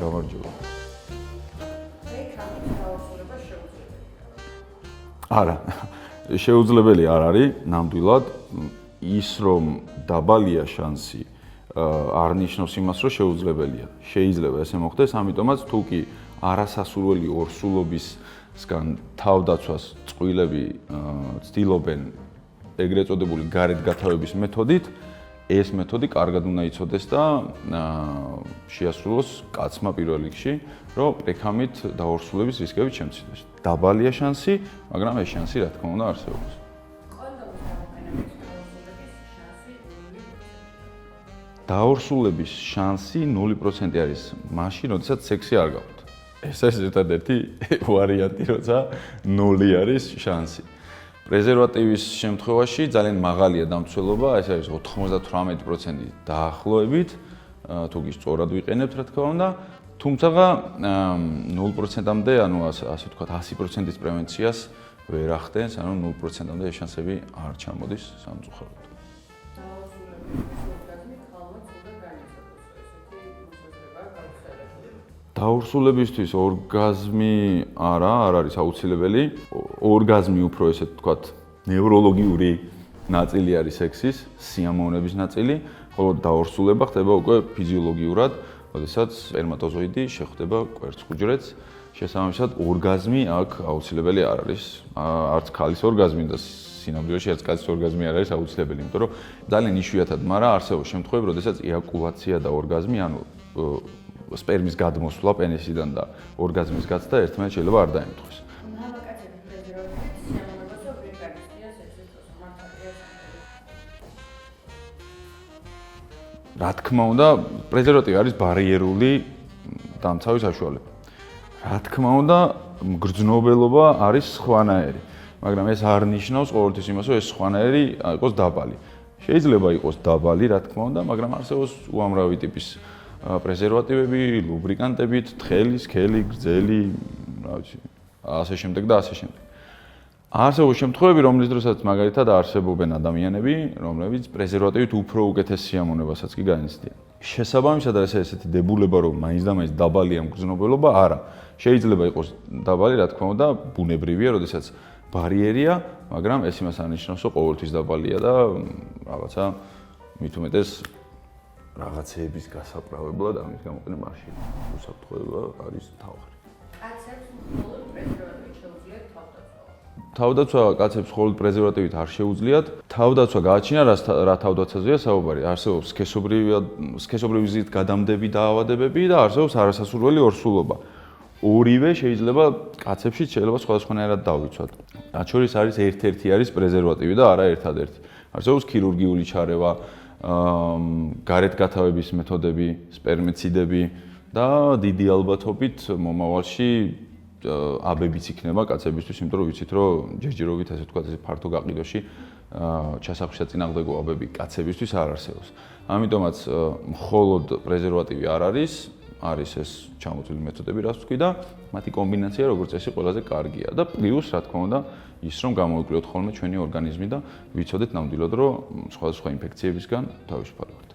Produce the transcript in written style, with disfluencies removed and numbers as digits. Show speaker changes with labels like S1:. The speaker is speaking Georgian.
S1: გამარჯობა. არა, შეუძლებელი არ არის, ნამდვილად ის რომ დაბალია შანსი არ ნიშნავს იმას, რომ შეუძლებელია. შეიძლება ესე მოხდეს, ამიტომაც თუ კი არასასურველი ორსულობისგან თავდაცვას წყვილები ცდილობენ ეგრეთ წოდებული გარეთ გათავების მეთოდით, ეს მეთოდი კარგად უნდა იცოდეს და შეასრულოს კაცმა პირველ რიგში, რომ პრექამით დაორსულების რისკებით შემცირდეს. დაბალია შანსი, მაგრამ ეს შანსი რა თქმა უნდა არსებობს. დაორსულების შანსი 0% არის მაშინ, როდესაც სექსი არ გაქვთ. ეს არის ერთადერთი ვარიანტი, როცა 0 არის შანსი. პრეზერვატივის შემთხვევაში ძალიან მაღალია დამცველობა, ეს არის 98% დაახლოებით, თუ კი სწორად ვიყენებთ, რა თქმა უნდა, თუმცა 0%-მდე, ანუ ასე ვთქვათ, 100%-ის პრევენციას ვერ ახდენს, ანუ 0%-მდე ეს შანსები არ ჩამოდის სამწუხაროდ. დაორსულებისთვის ორგაზმი არ არის აუცილებელი. ორგაზმი უფრო ესე ვთქვათ, ნევროლოგიური ნაწილი არის სექსის, სიამოვნების ნაწილი, ხოლო დაორსულება ხდება უკვე ფიზიოლოგიურად, როდესაც სპერმატოზოიდი შეხვდება კვერცხუჯრედს. შესაბამისად, ორგაზმი აქ აუცილებელი არ არის. არც ქალის ორგაზმი და სინამდვილეში არც კაცის ორგაზმი არ არის აუცილებელი, იმიტომ რომ ძალიან იშვიათად, მაგრამ არსებობს შემთხვევები, როდესაც ეაკულაცია და ორგაზმი, ანუ სპერმის გადმოსვლა პენისიდან და ორგაზმის გაცდა ერთმანეთს შეიძლება არ დაემთხვეს. რა თქმა უნდა, პრეზერვატივი არის ბარიერული დამცავის საშუალება. რა თქმა უნდა, მგრძნობელობა არის სხვანაირი, მაგრამ ეს არ ნიშნავს ყოველთვის იმას, რომ ეს სხვანაირი იყოს დაბალი. შეიძლება იყოს დაბალი, რა თქმა უნდა, მაგრამ არსებობს უამრავი ტიპის პრეზერვატივები, ლუბრიკანტებით, თხელი, სქელი, გრძელი, რა ვიცი, ასე შემდეგ და ასე შემდეგ. არსებობს შემთხვევები, რომლის დროსაც მაგალითად არსებობენ ადამიანები, რომლებიც პრეზერვატივით უფრო უკეთეს სიამოვნებასაც კი განიცდიან. შესაბამისად არის ესეთი დებულება, რომ მაინც და მაინც დაბალია მგრძნობელობა, არა. შეიძლება იყოს დაბალი, რა თქმა უნდა, ბუნებრივია, როდესაც ბარიერია, მაგრამ ეს იმას არ ნიშნავს, რომ ყოველთვის დაბალია და რაღაცა მით უმეტეს რაღაცეების გასაправებლად ამის გამოყენება მაშინ უსაფრთხოება არის თავი. კაცებს მხოლოდ პრეზერვატივით შეუძლიათ თავდაცვა. თავდაცვა კაცებს მხოლოდ პრეზერვატივით არ შეუძლიათ. თავდაცვა გააჩინა რა თავდაცვაზეა საუბარი. არსებობს სქესობრივი გზით გადამდები დაავადებები და არსებობს არასასურველი ორსულობა. ორივე შეიძლება კაცებში შეიძლება სხვადასხვანაირად დავიცვათ. რაც შორის არის ერთ-ერთი არის პრეზერვატივი და არა ერთადერთი. არსებობს ქირურგიული ჩარევა, გარეთ გათავების მეთოდები, სპერმიციდები და დიდი ალბათობით მომავალში აბებიც იქნება კაცებისთვის, იმიტომ რომ ვიცით, რომ ჯერჯერობით ასე ვთქვათ, ეს ფართო გაყიდვაში ჩასახვის-საწინააღმდეგო აბები კაცებისთვის არ არსებობს. ამიტომაც მხოლოდ პრეზერვატივი არ არის ეს ჩამოთვლილი მეთოდები, რაც ვთქვი და მათი კომბინაცია როგორც წესი ყველაზე კარგია და პლუს რა თქმა უნდა ის რომ გამოვიკვლიოთ ხოლმე ჩვენი ორგანიზმი და ვიცოდეთ ნამდვილად რომ სხვადასხვა ინფექციებისგან თავისუფალი ვართ.